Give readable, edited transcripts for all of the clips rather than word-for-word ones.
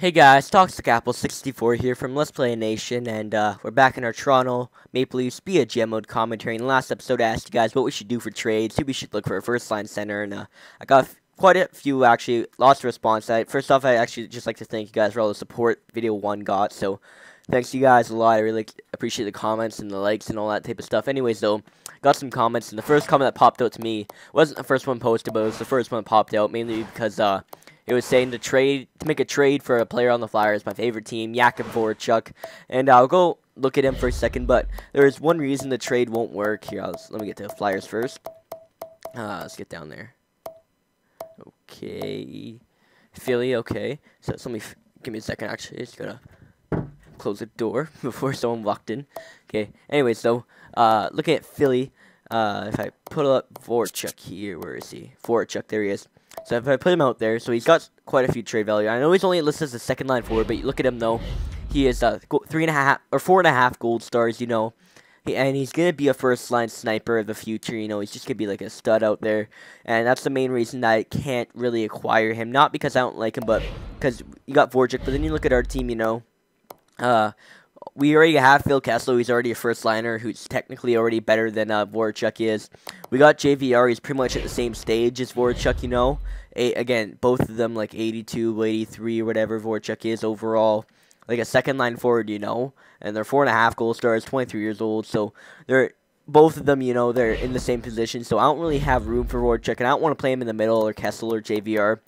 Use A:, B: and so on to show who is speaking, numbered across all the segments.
A: Hey guys, Toxic Apple 64 here from Let's Play Nation, and we're back in our Toronto Maple Leafs Be a GM mode commentary. In the last episode, I asked you guys what we should do for trades, who we should look for a first-line center, and I got quite a few, actually, lots of response. First off, I actually just like to thank you guys for all the support Video 1 got, so thanks to you guys a lot. I really appreciate the comments and the likes and all that type of stuff. Anyways, though, got some comments, and the first comment that popped out to me wasn't the first one posted, but it was the first one that popped out, mainly because, it was saying to make a trade for a player on the Flyers, my favorite team, Jakub Voracek, and I'll go look at him for a second. But there is one reason the trade won't work. Here, let me get to the Flyers first. Let's get down there. Okay, Philly. Okay, so let me give me a second. Actually, just gotta close the door before someone walked in. Okay. Anyway, so looking at Philly, if I put up Voracek here, where is he? Voracek, there he is. So if I put him out there, so he's got quite a few trade value. I know he's only listed as a second line forward, but you look at him though, he is 3.5 or 4.5 gold stars. You know, and he's gonna be a first line sniper of the future. You know, he's just gonna be like a stud out there, and that's the main reason that I can't really acquire him. Not because I don't like him, but because you got Voracek. But then you look at our team, you know, we already have Phil Kessel, who's already a first liner, who's technically already better than Voracek is. We got JVR, he's pretty much at the same stage as Voracek, you know. Again, both of them like 82, 83, or whatever Voracek is overall. Like a second line forward, you know. And they're 4.5 goal stars, 23 years old. So they're both of them, you know, they're in the same position. So I don't really have room for Voracek, and I don't want to play him in the middle or Kessel or JVR.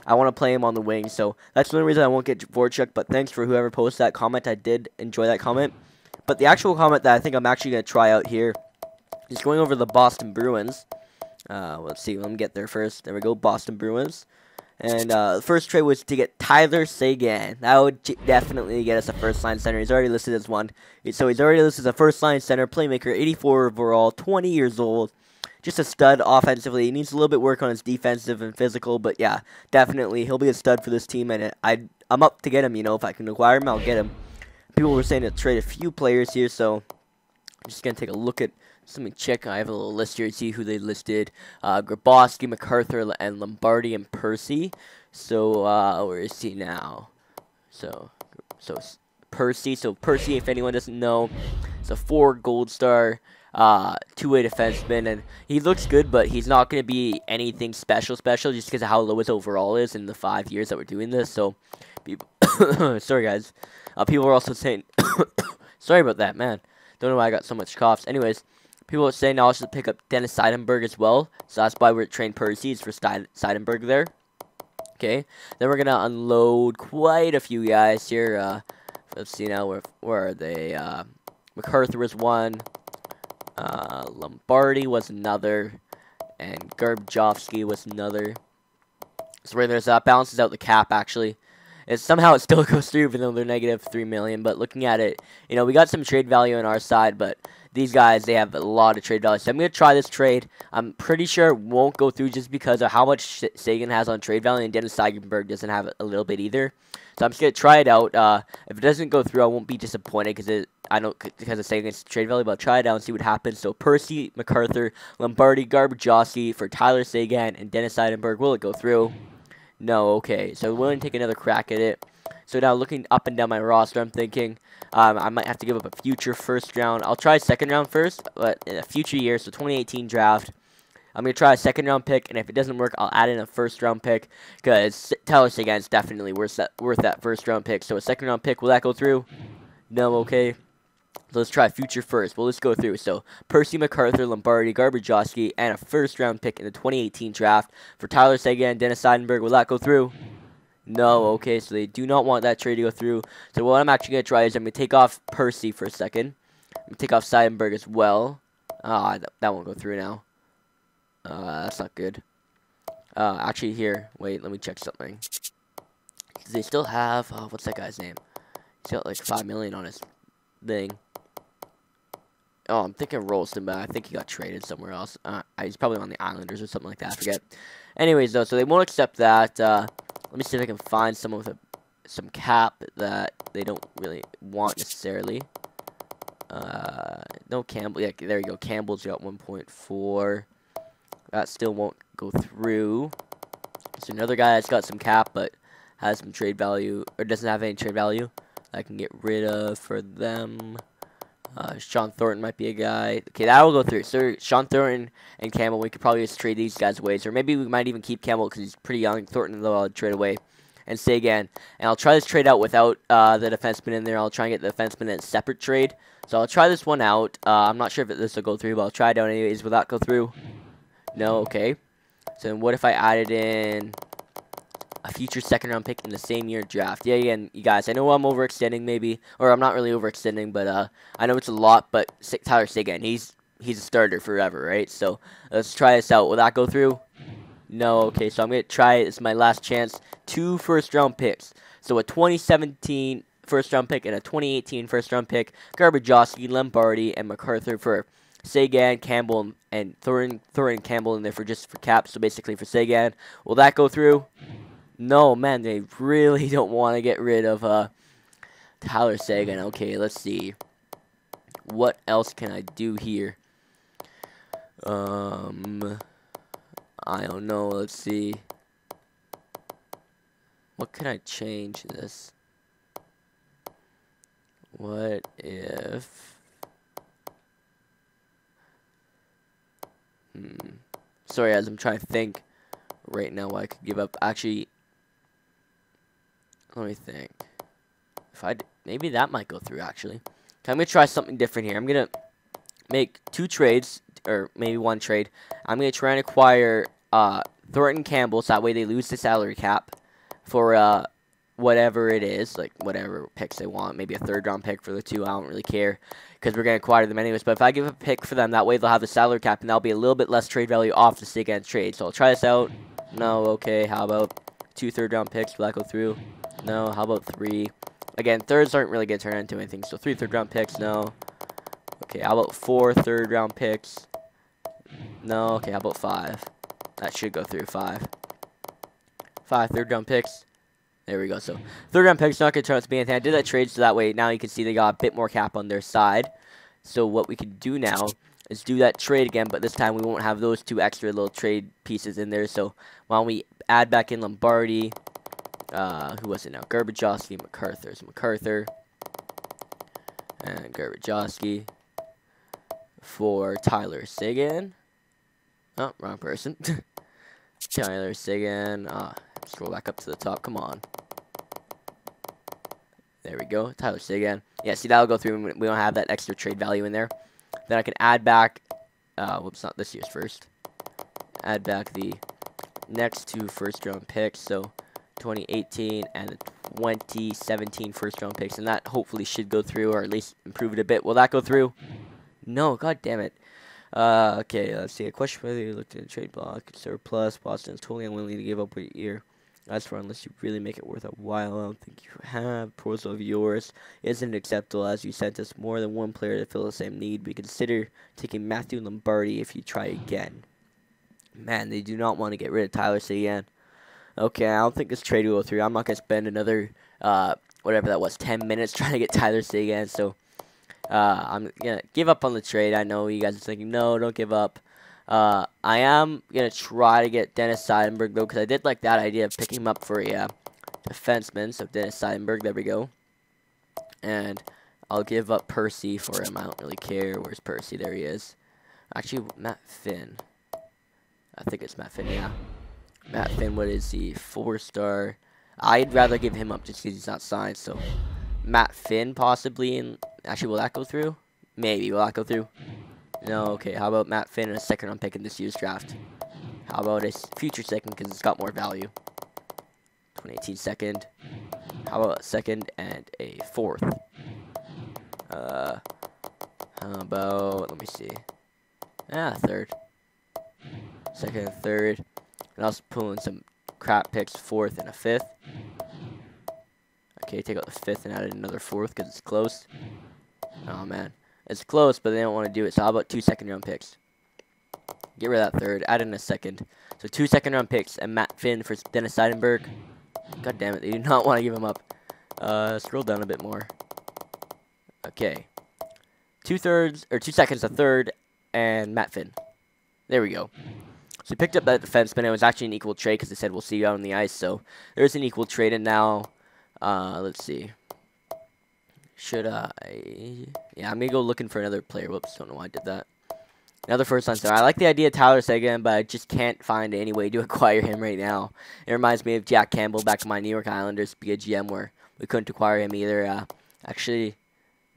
A: I want to play him on the wing, so that's the only reason I won't get Voracek, but thanks for whoever posted that comment. I did enjoy that comment. But the actual comment that I think I'm actually going to try out here is going over the Boston Bruins. Let's see, let me get there first. There we go, Boston Bruins. And the first trade was to get Tyler Seguin. That would definitely get us a first-line center. He's already listed as one. So he's already listed as a first-line center, playmaker, 84 overall, 20 years old. Just a stud offensively. He needs a little bit work on his defensive and physical, but yeah, definitely he'll be a stud for this team, and I'm up to get him. You know, if I can acquire him, I'll get him. People were saying to trade a few players here, so I'm just gonna take a look at. Let me check. I have a little list here to see who they listed. Grabowski, MacArthur, and Lombardi and Percy. So where is he now? So Percy. So Percy, if anyone doesn't know, is a 4 gold star. Two-way defenseman, and he looks good, but he's not going to be anything special just because of how low his overall is in the 5 years that we're doing this. So, people, sorry guys, people are also saying, sorry about that, man. Don't know why I got so much coughs. Anyways, people are saying I also pick up Dennis Seidenberg as well, so that's why we're trained Percy's for Seidenberg there. Okay, then we're gonna unload quite a few guys here. Let's see now, where are they? MacArthur was one. Lombardi was another, and Garbjovsky was another. So where there's balances out the cap actually. Somehow it still goes through even though they're negative 3 million. But looking at it, you know, we got some trade value on our side, but these guys, they have a lot of trade value. So I'm gonna try this trade. I'm pretty sure it won't go through just because of how much Sagan has on trade value, and Dennis Seidenberg doesn't have a little bit either. So I'm just gonna try it out. If it doesn't go through, I won't be disappointed because of Sagan's trade value. But I'll try it out and see what happens. So Percy, MacArthur, Lombardi, Garbjovsky for Tyler Seguin and Dennis Seidenberg. Will it go through? No. Okay. So we're gonna take another crack at it. So now looking up and down my roster, I'm thinking I might have to give up a future first round. I'll try second round first, but in a future year, so 2018 draft. I'm going to try a second round pick, and if it doesn't work, I'll add in a first round pick, because Tyler Seguin is definitely worth that first round pick. So a second round pick, will that go through? No, okay. So let's try future first. Well, let's go through. So Percy, MacArthur, Lombardi, Garbjovsky, and a first round pick in the 2018 draft for Tyler Seguin, Dennis Seidenberg. Will that go through? No, okay. So they do not want that trade to go through. So what I'm actually going to try is I'm going to take off Percy for a second. I'm going to take off Seidenberg as well. That won't go through now. That's not good. Actually here, wait, let me check something. They still have, what's that guy's name? He's got like 5 million on his thing. Oh, I'm thinking Rolston, but I think he got traded somewhere else. He's probably on the Islanders or something like that, I forget. Anyways, though, so they won't accept that. Let me see if I can find someone with some cap that they don't really want necessarily. No Campbell, yeah, there you go. Campbell's got 1.4. That still won't go through. So another guy that's got some cap, but has some trade value, or doesn't have any trade value, I can get rid of for them. Sean Thornton might be a guy. Okay, that will go through. So Sean Thornton and Campbell, we could probably just trade these guys away. Or maybe we might even keep Campbell because he's pretty young. Thornton, though, I'll trade away. And Sagan. And I'll try this trade out without the defenseman in there. I'll try and get the defenseman in a separate trade. So I'll try this one out. I'm not sure if this will go through, but I'll try it out anyways. Will that go through? No, okay. So then what if I added in a future second-round pick in the same year draft? Yeah, again, you guys, I know I'm overextending maybe, or I'm not really overextending, but I know it's a lot, but Tyler Seguin, he's a starter forever, right? So let's try this out. Will that go through? No, okay, so I'm going to try it. It's my last chance. 2 first-round picks. So a 2017 first-round pick and a 2018 first-round pick. Garbajowski, Lombardi, and MacArthur for Sagan, Campbell, and Thornton Campbell in there for cap. So basically for Sagan. Will that go through? No, man, they really don't want to get rid of Tyler Seguin. Okay, let's see. What else can I do here? I don't know. Let's see. What can I change this? What if... Sorry, as I'm trying to think right now what I could give up. Actually, let me think. Maybe that might go through, actually. Okay, I'm going to try something different here. I'm going to make 2 trades, or maybe 1 trade. I'm going to try and acquire Thornton Campbell, so that way they lose the salary cap for whatever it is, like whatever picks they want. Maybe a 3rd-round pick for the 2. I don't really care because we're going to acquire them anyways. But if I give a pick for them, that way they'll have the salary cap, and that'll be a little bit less trade value off the Sagan trade. So I'll try this out. No, okay. How about 2 3rd-round picks? Will that go through? No. How about 3? Again, 3rds aren't really going to turn into anything. So 3 3rd-round picks? No. Okay, how about 4 3rd-round picks? No. Okay, how about 5? That should go through. 5 3rd-round picks. There we go. So 3rd-round picks not going to turn out to be anything. I did that trade so that way now you can see they got a bit more cap on their side. So what we can do now is do that trade again, but this time we won't have those 2 extra little trade pieces in there. So why don't we add back in Lombardi? Who was it now? Garbajowski, MacArthur. So MacArthur and Garbajowski for Tyler Seguin. Oh, wrong person. Tyler Seguin. Scroll back up to the top. Come on. There we go. Tyler Seguin. Yeah, see, that'll go through. We don't have that extra trade value in there. Then I can add back. Whoops, not this year's first. Add back the next 2 first-round picks. So 2018 and the 2017 first-round picks. And that hopefully should go through, or at least improve it a bit. Will that go through? No. God damn it. Okay, let's see. A question whether you looked at a trade block, surplus. Boston is totally unwilling to give up a year. As for unless you really make it worth a while, I don't think you have. Proposal of yours isn't acceptable as you sent us more than 1 player to fill the same need. We consider taking Matthew Lombardi if you try again. Man, they do not want to get rid of Tyler Seguin. Okay, I don't think this trade will go through. I'm not going to spend another, whatever that was, 10 minutes trying to get Tyler Seguin, so... I'm going to give up on the trade. I know you guys are thinking, no, don't give up. I am going to try to get Dennis Seidenberg, though, because I did like that idea of picking him up for a defenseman. So Dennis Seidenberg, there we go. And I'll give up Percy for him. I don't really care. Where's Percy? There he is. Actually, Matt Finn. I think it's Matt Finn, yeah. Matt Finn, what is he? 4-star. I'd rather give him up just because he's not signed, so... Matt Finn, possibly, and actually, will that go through? Maybe. Will that go through? No, okay. How about Matt Finn and a 2nd-round pick in this year's draft? How about a future 2nd, because it's got more value? 2018 2nd. How about a 2nd and a 4th? How about, let me see. 3rd. 2nd and 3rd. And also pull in some crap picks, 4th and a 5th. Okay, take out the 5th and add another 4th because it's close. Oh, man. It's close, but they don't want to do it. So how about 2 2nd-round picks? Get rid of that 3rd. Add in a 2nd. So 2 2nd-round picks and Matt Finn for Dennis Seidenberg. God damn it. They do not want to give him up. Scroll down a bit more. Okay. 2 3rds, or 2 2nds, a 3rd, and Matt Finn. There we go. So we picked up that defenseman. It was actually an equal trade because they said we'll see you out on the ice. So there's an equal trade, and now, let's see. Should I? Yeah, I'm gonna go looking for another player. Whoops, don't know why I did that. Another first line center. I like the idea of Tyler Seguin, but I just can't find any way to acquire him right now. It reminds me of Jack Campbell back in my New York Islanders, be a GM, where we couldn't acquire him either. Actually,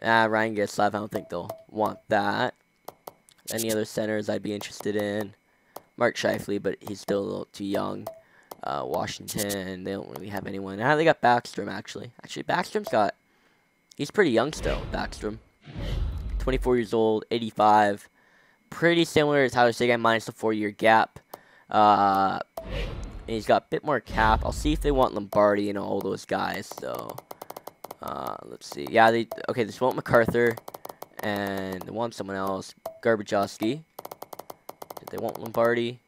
A: Ryan Getzlaf, I don't think they'll want that. Any other centers I'd be interested in? Mark Scheifele, but he's still a little too young. Washington, they don't really have anyone. They got Backstrom, actually. Actually, he's pretty young still, Backstrom. 24 years old, 85. Pretty similar to Tyler Seguin, minus the 4-year gap. And he's got a bit more cap. I'll see if they want Lombardi and all those guys. So, let's see. Yeah, they want MacArthur, and they want someone else. Garbajowski. They want Lombardi,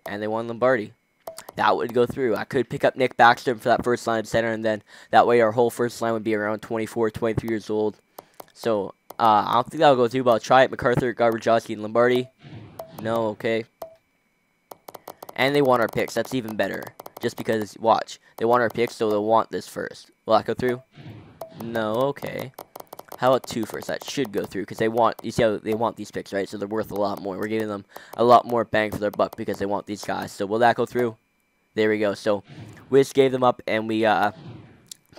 A: and they want Lombardi. That would go through. I could pick up Nick Backstrom for that first line center, and then that way our whole first line would be around 24, 23 years old. So, I don't think that'll go through, but I'll try it. MacArthur, Garbajowski, and Lombardi. No, okay. And they want our picks. That's even better. Just because, watch, they want our picks, so they'll want this first. Will that go through? No, okay. How about 2 first? That should go through, because they want, you see how they want these picks, right? So they're worth a lot more. We're giving them a lot more bang for their buck because they want these guys. So will that go through? There we go. So we just gave them up, and we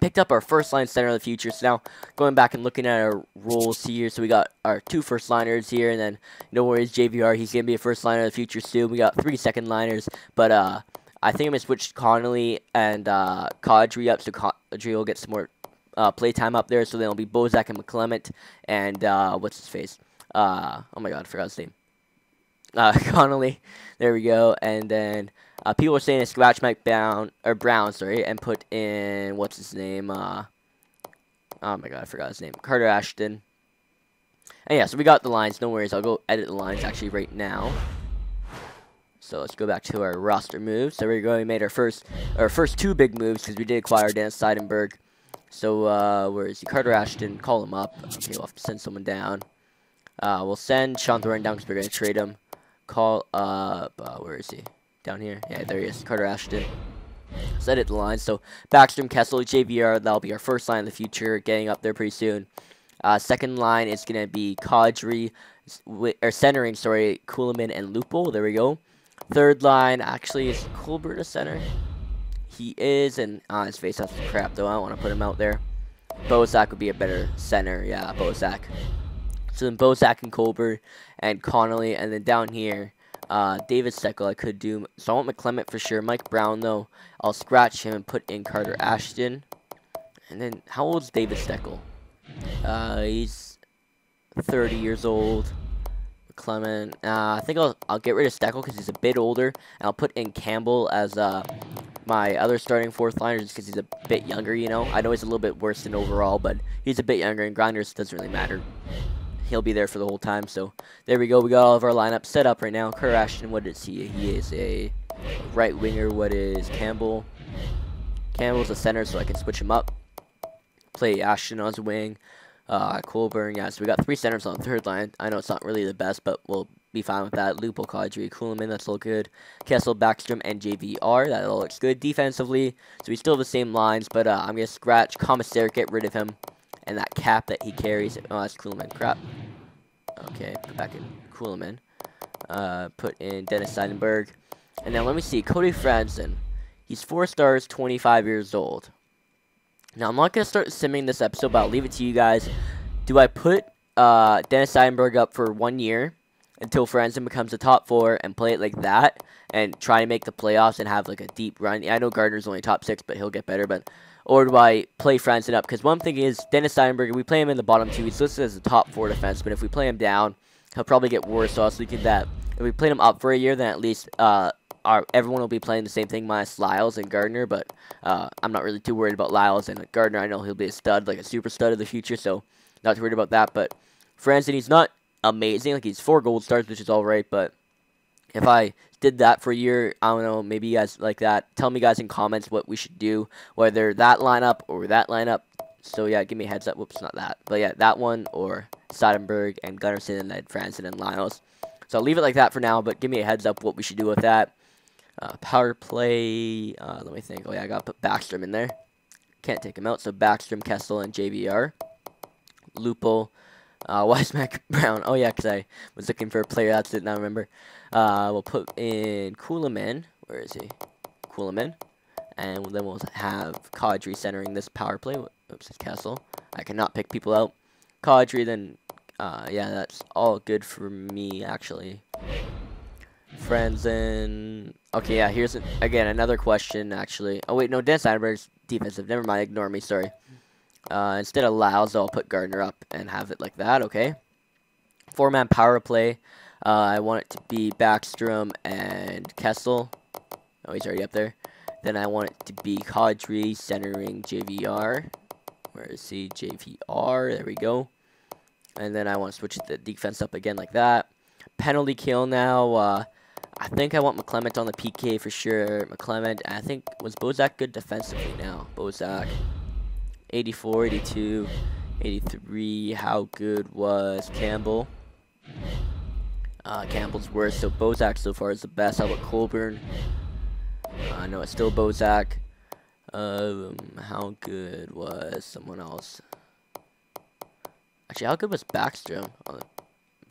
A: picked up our first line center of the future. So now going back and looking at our roles here, so we got our 2 first liners here, and then no worries, JVR, he's gonna be a first liner of the future soon. We got 3 second liners, but I think I'm gonna switch Connolly and Kadri up, so Kadri will get some more play time up there. So then it'll be Bozak and McClement, and what's his face? Oh my God, I forgot his name. Connolly. There we go, and then. People are saying to scratch Mike Brown, and put in, what's his name, oh my God, I forgot his name, Carter Ashton. And yeah, so we got the lines, no worries, I'll go edit the lines actually right now. So let's go back to our roster moves. So we're going to make our first 2 big moves, because we did acquire Dennis Seidenberg. So, where is he? Carter Ashton, call him up. Okay, we'll have to send someone down. We'll send Sean Thornton down, because we're going to trade him. Call up, where is he? Down here. Yeah, there he is. Carter Ashton. Let's edit the line. So, Backstrom, Kessel, JVR, that'll be our first line in the future, getting up there pretty soon. Second line is going to be Kadri, or centering, sorry, Kuhlman and Lupul. There we go. Third line, actually, is Colbert a center? He is, and his face off crap, though. I don't want to put him out there. Bozak would be a better center. Yeah, Bozak. So then Bozak and Colbert and Connolly, and then down here, David Steckel I could do. So I want McClement for sure. Mike Brown, though, I'll scratch him and put in Carter Ashton. And then, how old is David Steckel? He's 30 years old. McClement, I think I'll get rid of Steckel because he's a bit older. And I'll put in Campbell as my other starting 4th liner just because he's a bit younger, you know. I know he's a little bit worse than overall, but he's a bit younger, and Grinders doesn't really matter. He'll be there for the whole time. So there we go. We got all of our lineup set up right now. Carter Ashton, what is he? He is a right winger. What is Campbell? Campbell's a center, so I can switch him up. Play Ashton on his wing. Colburn, yeah. So we got 3 centers on the 3rd line. I know it's not really the best, but we'll be fine with that. Lupul, Kadri, Kuhlman, that's all good. Kessel, Backstrom, and JVR, that all looks good defensively. So we still have the same lines, but I'm gonna scratch Commissar, get rid of him. And that cap that he carries. Oh, that's Kuhlman. Crap. Okay, put back in Kuhlman. Put in Dennis Seidenberg. And now let me see. Cody Franzen. He's 4 stars, 25 years old. Now, I'm not going to start simming this episode, but I'll leave it to you guys. Do I put Dennis Seidenberg up for 1 year until Franzen becomes a top 4 and play it like that and try to make the playoffs and have like a deep run? I know Gardner's only top 6, but he'll get better. But or do I play Franzen up? Because one thing is, Dennis Seidenberg, if we play him in the bottom 2, he's listed as a top 4 defense. But if we play him down, he'll probably get worse. So I was thinking that if we played him up for a year, then at least everyone will be playing the same thing minus Lyles and Gardner. But I'm not really too worried about Lyles and Gardner. I know he'll be a stud, like a super stud of the future. So not too worried about that. But Franzen, he's not amazing. Like, he's 4 gold stars, which is alright. But if I did that for a year, I don't know, maybe you guys like that. Tell me, guys, in comments what we should do, whether that lineup or that lineup. So, yeah, give me a heads up. Whoops, not that. But, yeah, that one or Seidenberg and Gunnarsson and then Franzen and Lyles. So I'll leave it like that for now, but give me a heads up what we should do with that. Power play, let me think. Oh yeah, I gotta put Backstrom in there. Can't take him out, so Backstrom, Kessel, and JVR. Lupul, Wisemack, Brown. Oh yeah, because I was looking for a player. That's it, now I remember. We'll put in Kuhlman. Where is he? Kuhlman. And then we'll have Kadri centering this power play. Oops, it's Kessel. I cannot pick people out. Kadri, then, yeah, that's all good for me, actually. Friends and... Okay, yeah, here's, again, another question, actually. Oh, wait, no, Dan Steinberg's defensive. Never mind, ignore me, sorry. Instead of Laus, I'll put Gardner up and have it like that, okay? 4-man power play. I want it to be Backstrom and Kessel. Oh, he's already up there. Then I want it to be Kadri centering JVR. Where is he? JVR. There we go. And then I want to switch the defense up again like that. Penalty kill now. I think I want McClement on the PK for sure. McClement. I think, was Bozak good defensively now? Bozak. 84, 82, 83. How good was Campbell? Campbell's worst. So Bozak so far is the best. How about Colburn? No, it's still Bozak. How good was someone else? Actually, how good was Backstrom on the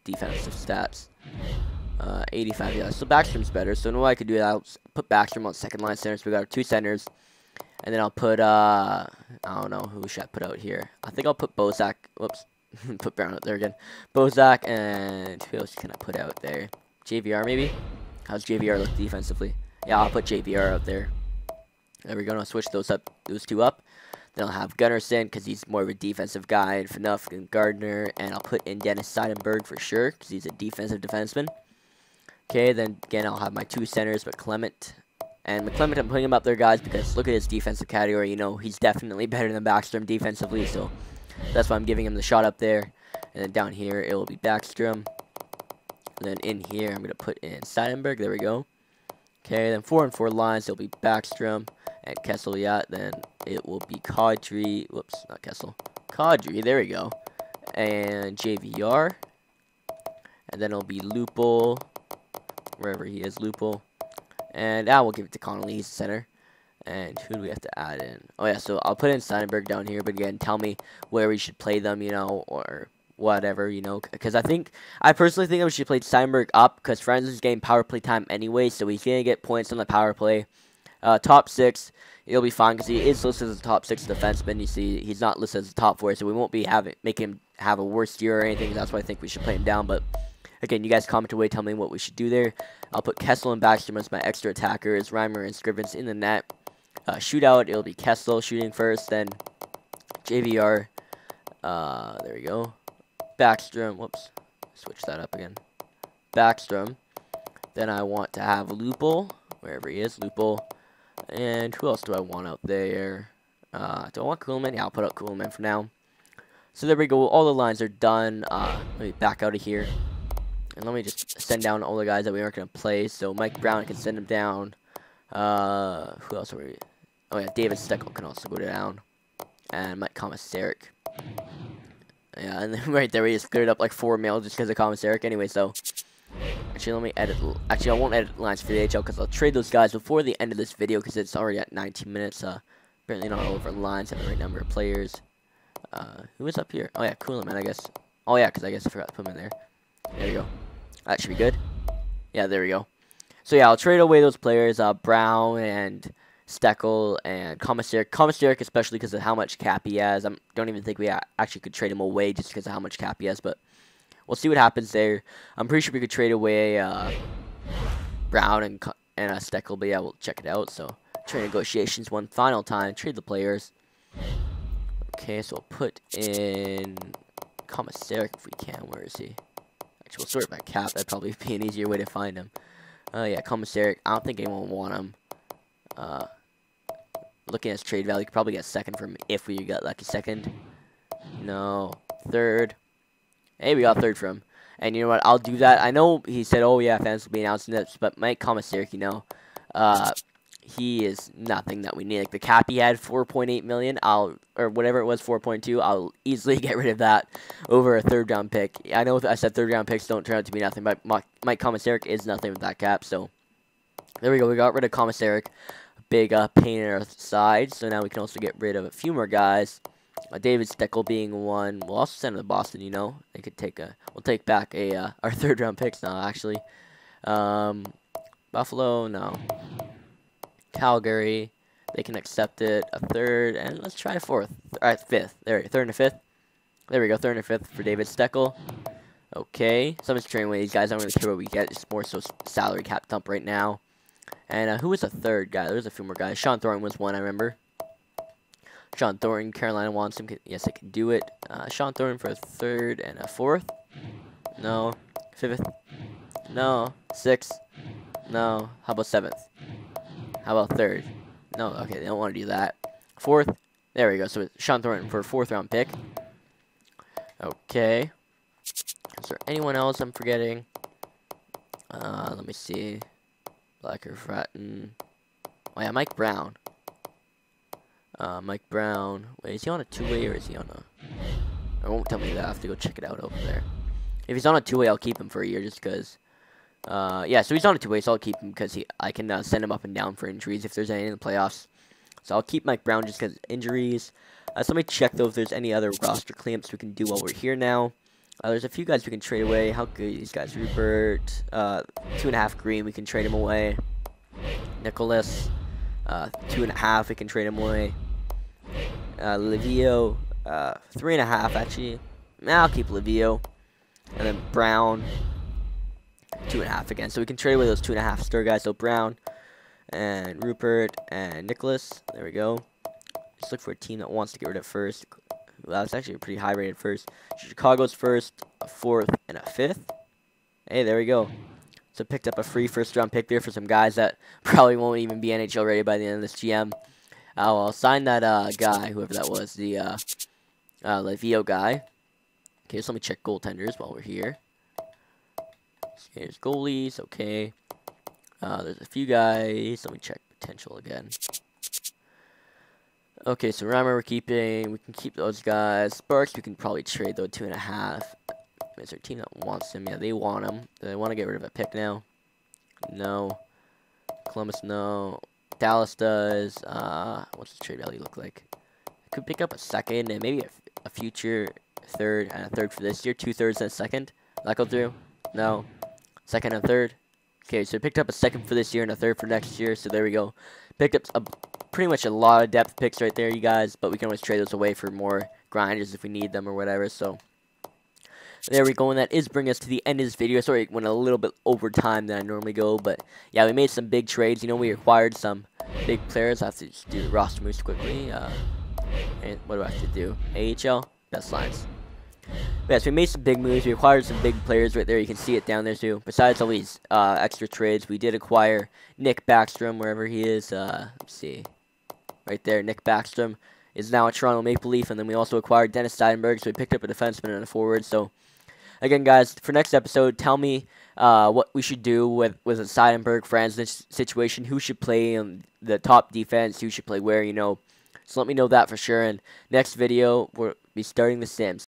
A: defensive stats? 85, yeah. So Backstrom's better. So what I could do is I'll put Backstrom on second line center. So we got our 2 centers. And then I'll put, I don't know, who should I put out here? I think I'll put Bozak. Whoops. Put Brown out there again. Bozak, and who else can I put out there? JVR, maybe? How's JVR look defensively? Yeah, I'll put JVR out there. There we go. I'll switch those 2 up. Then I'll have Gunnarsson, because he's more of a defensive guy, and Phaneuf and Gardner. And I'll put in Dennis Seidenberg for sure, because he's a defensive defenseman. Okay, then again, I'll have my 2 centers, McClement. And McClement, I'm putting him up there, guys, because look at his defensive category. You know, he's definitely better than Backstrom defensively, so that's why I'm giving him the shot up there. And then down here, it will be Backstrom. And then in here, I'm going to put in Seidenberg. There we go. Okay, then 4 and 4 lines, it'll be Backstrom and Kessel. Yeah, then it will be Kadri. Whoops, not Kessel. Kadri, there we go. And JVR. And then it'll be Lupul. Wherever he is, Lupul. And now we'll give it to Connolly, he's the center. And who do we have to add in? Oh, yeah, so I'll put in Steinberg down here. But again, tell me where we should play them, you know, or whatever, you know. Because I personally think that we should play Steinberg up. Because Franz is getting power play time anyway. So he's going to get points on the power play. Top 6, it'll be fine. Because he is listed as a top 6 defenseman. You see, he's not listed as a top 4. So we won't be making him have a worse year or anything. That's why I think we should play him down. But again, you guys comment away, tell me what we should do there. I'll put Kessel and Backstrom as my extra attackers. Reimer and Scrivens in the net. Shootout, it'll be Kessel shooting first, then JVR. There we go. Backstrom. Whoops. Switch that up again. Backstrom. Then I want to have Lupul, wherever he is. Lupul. And who else do I want out there? Do I want Kuhlman? Yeah, I'll put out Kuhlman for now. So there we go. All the lines are done. Let me back out of here. And let me just send down all the guys that we aren't going to play. So Mike Brown can send him down. Who else are we? Oh, yeah, David Steckel can also go down. And Mike Komisarek. Yeah, and then right there we just cleared up like 4 males just because of Komisarek. Anyway, so actually, let me edit. Actually, I won't edit lines for the HL because I'll trade those guys before the end of this video because it's already at 19 minutes. Apparently not all of our lines have the right number of players. Who is up here? Oh, yeah, Kuhlman, I guess. Oh, yeah, because I guess I forgot to put him in there. There we go. That should be good. Yeah, there we go. So, yeah, I'll trade away those players, Brown and Steckel and Komisarek. Komisarek, especially because of how much cap he has. I don't even think we actually could trade him away just because of how much cap he has, but we'll see what happens there. I'm pretty sure we could trade away Brown and Steckel, but yeah, we'll check it out. So, trade negotiations one final time. Trade the players. Okay, so we'll put in Komisarek if we can. Where is he? Actually, we'll sort by cap. That'd probably be an easier way to find him. Yeah, Komisarek. I don't think anyone will want him. Looking at his trade value, you could probably get second from him if we got lucky. Second. No. Third. Hey, we got third from him. And you know what? I'll do that. I know he said, oh, yeah, fans will be announcing this. But Mike Komisarek, you know, he is nothing that we need. Like the cap he had 4.8 million, or whatever it was, 4.2. I'll easily get rid of that over a 3rd round pick. I know I said 3rd round picks don't turn out to be nothing, but Mike Komisarek is nothing with that cap. So there we go. We got rid of Komisarek, big pain in our side. So now we can also get rid of a few more guys. David Steckel being one. We'll also send him to Boston. You know, they could take a. We'll take back our 3rd round picks now. Actually, Buffalo, no. Calgary, they can accept it. A 3rd, and let's try a 4th. Alright, 5th. There, 3rd and a 5th. There we go, 3rd and a 5th for David Steckel. Okay, so I'm just trading away these guys. I don't really care what we get. It's more so salary cap dump right now. And who was a 3rd guy? There's a few more guys. Sean Thornton was one, I remember. Sean Thornton, Carolina wants him. Yes, I can do it. Sean Thornton for a 3rd and a 4th. No. 5th. No. 6th. No. How about 7th? How about 3rd? No, okay, they don't want to do that. 4th. There we go. So it's Sean Thornton for a 4th round pick. Okay. Is there anyone else I'm forgetting? Let me see. Blacker Fratton. Oh yeah, Mike Brown. Mike Brown. Wait, is he on a 2-way or is he on a... It won't tell me that. I have to go check it out over there. If he's on a 2-way, I'll keep him for a year just because... yeah, so he's on a 2-way, so I'll keep him because I can send him up and down for injuries if there's any in the playoffs. So I'll keep Mike Brown just because injuries. So let me check, though, if there's any other roster clamps we can do while we're here now. There's a few guys we can trade away. How good are these guys? Rupert, 2.5 green, we can trade him away. Nicholas, 2.5, we can trade him away. Livio, 3.5, actually. I'll keep Livio. And then Brown, 2.5 again. So we can trade away those 2.5 star guys. So Brown and Rupert and Nicholas. There we go. Just look for a team that wants to get rid of first. Well, that's actually a pretty high rated first. Chicago's first, a 4th, and a 5th. Hey, there we go. So picked up a free 1st round pick there for some guys that probably won't even be NHL ready by the end of this GM. I'll sign that guy, whoever that was, the Livio guy. Okay, so let me check goaltenders while we're here. Here's goalies, okay. There's a few guys. Let me check potential again. Okay, so Reimer we're keeping. We can keep those guys. Sparks, we can probably trade, though, 2.5. Is there a team that wants him? Yeah, they want him. Do they want to get rid of a pick now? No. Columbus, no. Dallas does. What's the trade value look like? Could pick up a 2nd and maybe a future 3rd and a 3rd for this year. 2 thirds and a 2nd. That go through? No. 2nd and 3rd. Okay, so picked up a 2nd for this year and a 3rd for next year. So there we go. Picked up pretty much a lot of depth picks right there, you guys. But we can always trade those away for more grinders if we need them or whatever. So there we go. And that is bringing us to the end of this video. Sorry, it went a little bit over time than I normally go. But yeah, we made some big trades. You know, we acquired some big players. I have to just do the roster moves quickly. And what do I have to do? AHL? Best lines. But yes, we made some big moves. We acquired some big players right there. You can see it down there too. Besides all these extra trades, we did acquire Nick Backstrom, wherever he is. Let's see. Right there, Nick Backstrom is now a Toronto Maple Leaf. And then we also acquired Dennis Seidenberg, so we picked up a defenseman and a forward. So, again, guys, for next episode, tell me what we should do with a Seidenberg Franz situation. Who should play in the top defense? Who should play where, you know. So let me know that for sure. And next video, we'll be starting the Sims.